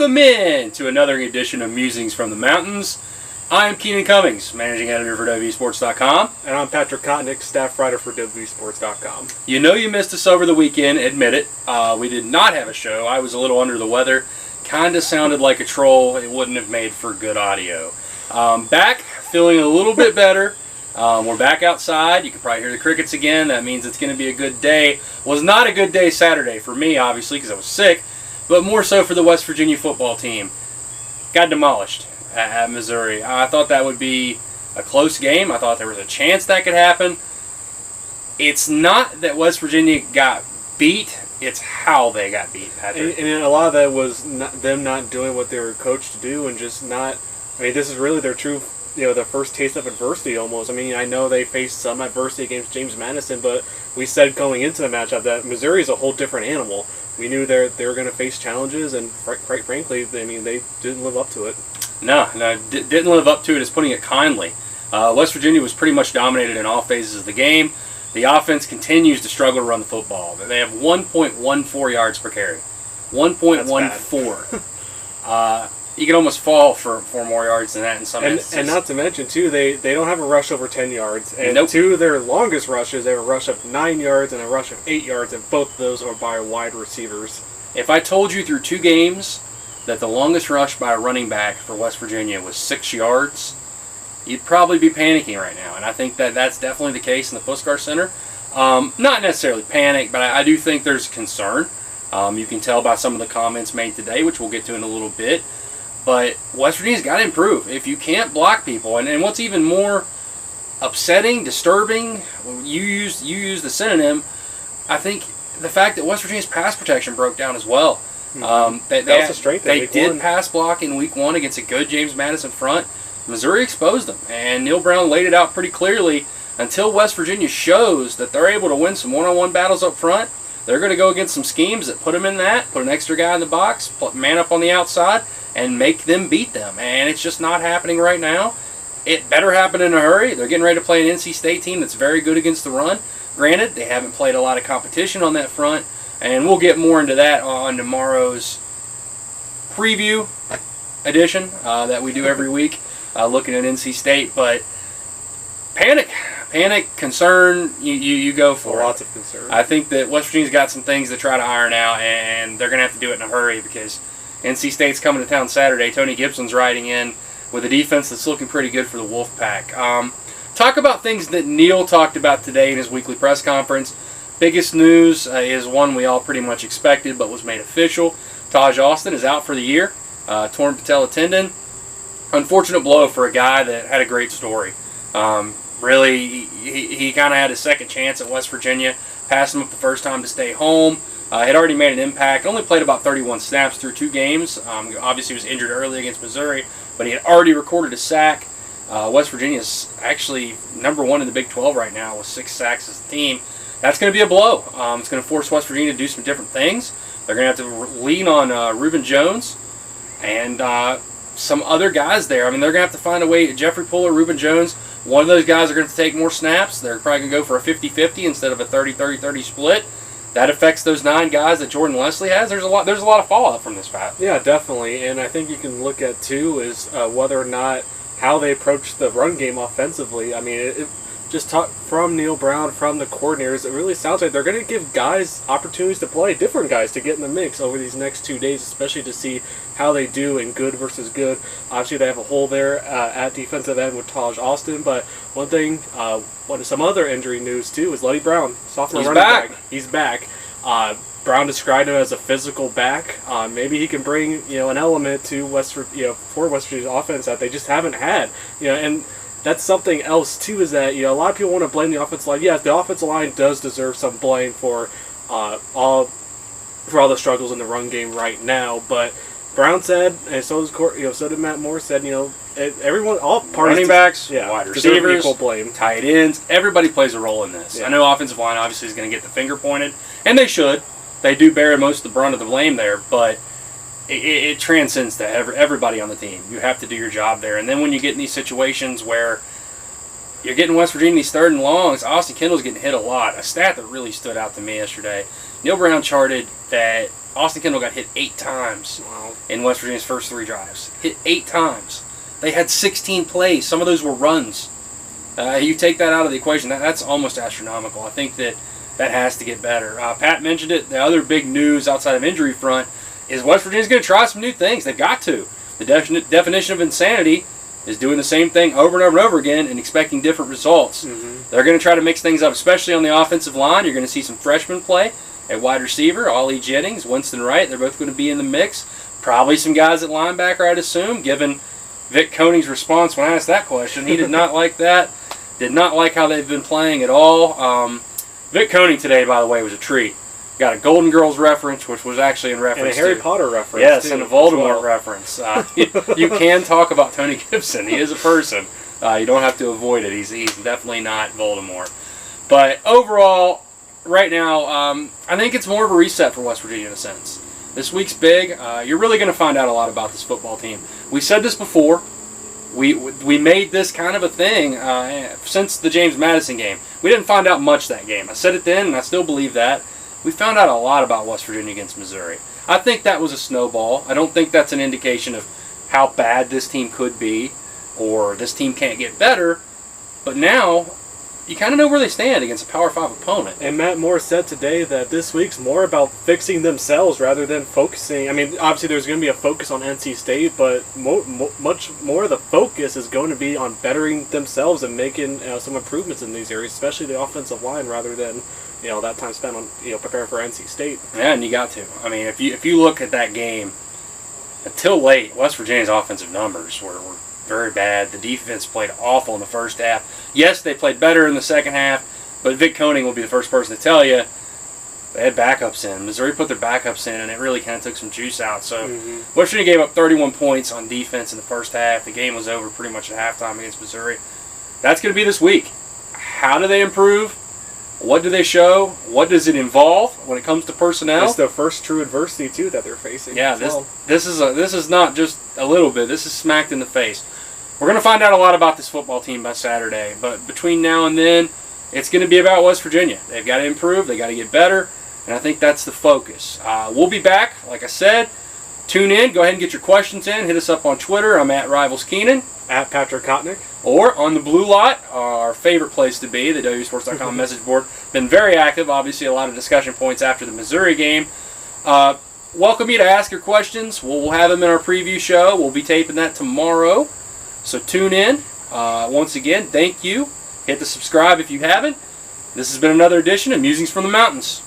Welcome in to another edition of Musings from the Mountains. I am Keenan Cummings, managing editor for WVSports.com. And I'm Patrick Kotnik, staff writer for WVSports.com. You know you missed us over the weekend, admit it. We did not have a show. I was a little under the weather. Kind of sounded like a troll. It wouldn't have made for good audio. Back, feeling a little bit better. We're back outside. You can probably hear the crickets again. That means it's going to be a good day. Was not a good day Saturday for me, obviously, because I was sick, but more so for the West Virginia football team. Got demolished at Missouri. I thought that would be a close game. I thought there was a chance that could happen. It's not that West Virginia got beat. It's how they got beat, Patrick. And a lot of that was them not doing what they were coached to do and just not... I mean, this is really their true... their first taste of adversity almost. I mean, I know they faced some adversity against James Madison, but we said going into the matchup that Missouri is a whole different animal. We knew they were going to face challenges, and quite frankly, I mean, they didn't live up to it. No, didn't live up to it is putting it kindly. West Virginia was pretty much dominated in all phases of the game. The offense continues to struggle to run the football. They have 1.14 yards per carry. 1.14. You can almost fall for more yards than that in some instances. And not to mention, too, they don't have a rush over 10 yards. And nope. Two of their longest rushes, they have a rush of 9 yards and a rush of 8 yards, and both of those are by wide receivers. If I told you through two games that the longest rush by a running back for West Virginia was 6 yards, you'd probably be panicking right now. And I think that that's definitely the case in the Puskar Center. Not necessarily panic, but I do think there's concern. You can tell by some of the comments made today, which we'll get to in a little bit. But West Virginia's got to improve. If you can't block people, and what's even more upsetting, disturbing, you use the synonym, I think the fact that West Virginia's pass protection broke down as well. That was a strength. They did pass block in week 1 against a good James Madison front. Missouri exposed them, and Neil Brown laid it out pretty clearly. Until West Virginia shows that they're able to win some one-on-one battles up front, they're going to go against some schemes that put them in that, put an extra guy in the box, put man up on the outside, and make them beat them. And it's just not happening right now. It better happen in a hurry. They're getting ready to play an NC State team that's very good against the run. Granted, they haven't played a lot of competition on that front, and we'll get more into that on tomorrow's preview edition that we do every week, looking at NC State. But panic, concern, you go for it. Lots of concern. I think that West Virginia's got some things to try to iron out, and they're going to have to do it in a hurry because NC State's coming to town Saturday. Tony Gibson's riding in with a defense that's looking pretty good for the Wolfpack. Talk about things that Neil talked about today in his weekly press conference. Biggest news is one we all pretty much expected but was made official. Taj Austin is out for the year. Torn patella tendon. Unfortunate blow for a guy that had a great story. Really, he kind of had a second chance at West Virginia. Passed him up the first time to stay home. Had already made an impact. Only played about 31 snaps through 2 games. Obviously, was injured early against Missouri, but he had already recorded a sack. West Virginia's actually number 1 in the Big 12 right now with 6 sacks as a team. That's going to be a blow. It's going to force West Virginia to do some different things. They're going to have to lean on Reuben Jones and some other guys there. I mean, they're going to have to find a way. Jeffrey Puller, Reuben Jones, one of those guys are going to take more snaps. They're probably going to go for a 50-50 instead of a 30-30-30 split. That affects those 9 guys that Jordan Leslie has. There's a lot of fallout from this, Pat. Yeah, definitely. And I think you can look at, too, is whether or not how they approach the run game offensively. I mean, from Neil Brown, from the coordinators, it really sounds like they're going to give guys opportunities to play, different guys to get in the mix over these next 2 days, especially to see how they do in good versus good. Obviously, they have a hole there at defensive end with Taj Austin, but one thing, some other injury news, too, is Luddy Brown, sophomore running back. He's back. Brown described him as a physical back. Maybe he can bring an element to for West Virginia's offense that they just haven't had. And that's something else too. Is that a lot of people want to blame the offensive line. Yes, the offensive line does deserve some blame for all the struggles in the run game right now. But Brown said, and so did Matt Moore said, everyone, all parties, running backs, wide receivers, equal blame. Tight ends, everybody plays a role in this. Yeah. I know offensive line obviously is going to get the finger pointed, and they should. They do bear most of the brunt of the blame there, but it transcends to everybody on the team. You have to do your job there. And then when you get in these situations where you're getting West Virginia these 3rd and longs, Austin Kendall's getting hit a lot. A stat that really stood out to me yesterday. Neil Brown charted that Austin Kendall got hit 8 times Wow. in West Virginia's first 3 drives. Hit 8 times. They had 16 plays. Some of those were runs. You take that out of the equation, that's almost astronomical. I think that has to get better. Pat mentioned it. The other big news outside of injury front is West Virginia's going to try some new things. They've got to. The definition of insanity is doing the same thing over and over and over again and expecting different results. Mm-hmm. They're going to try to mix things up, especially on the offensive line. You're going to see some freshmen play at wide receiver. Ollie Jennings, Winston Wright, they're both going to be in the mix. Probably some guys at linebacker, I'd assume, given Vic Koning's response when I asked that question. He did not like that. Did not like how they've been playing at all. Vic Koning today, by the way, was a treat. Got a Golden Girls reference, which was actually in reference and a Harry to, Potter reference. yes, too, and a Voldemort well. reference. You can talk about Tony Gibson. He is a person. You don't have to avoid it. He's definitely not Voldemort. But overall, right now, I think it's more of a reset for West Virginia in a sense. This week's big. You're really going to find out a lot about this football team. We said this before. We made this kind of a thing since the James Madison game. We didn't find out much that game. I said it then, and I still believe that. We found out a lot about West Virginia against Missouri. I think that was a snowball. I don't think that's an indication of how bad this team could be or this team can't get better. But now, you kind of know where they stand against a Power 5 opponent. And Matt Moore said today that this week's more about fixing themselves rather than focusing. I mean, obviously there's going to be a focus on NC State, but much more of the focus is going to be on bettering themselves and making some improvements in these areas, especially the offensive line, rather than that time spent on preparing for NC State. Yeah, and you got to. I mean, if you look at that game, until late, West Virginia's offensive numbers were very bad. The defense played awful in the first half. Yes, they played better in the second half, but Vic Koning will be the first person to tell you they had backups in. Missouri put their backups in, and it really kind of took some juice out. So West Virginia gave up 31 points on defense in the first half. The game was over pretty much at halftime against Missouri. That's going to be this week. How do they improve? What do they show? What does it involve when it comes to personnel? It's the first true adversity too that they're facing. Yeah, this is not just a little bit. This is smacked in the face. We're going to find out a lot about this football team by Saturday, but between now and then, it's going to be about West Virginia. They've got to improve. They've got to get better, and I think that's the focus. We'll be back, like I said. Tune in. Go ahead and get your questions in. Hit us up on Twitter. I'm at Rivals Keenan. At Patrick Kotnik. Or on the Blue Lot, our favorite place to be, the WVSports.com message board. Been very active. Obviously, a lot of discussion points after the Missouri game. Welcome you to ask your questions. We'll have them in our preview show. We'll be taping that tomorrow. So tune in. Once again, thank you. Hit the subscribe if you haven't. This has been another edition of Musings from the Mountains.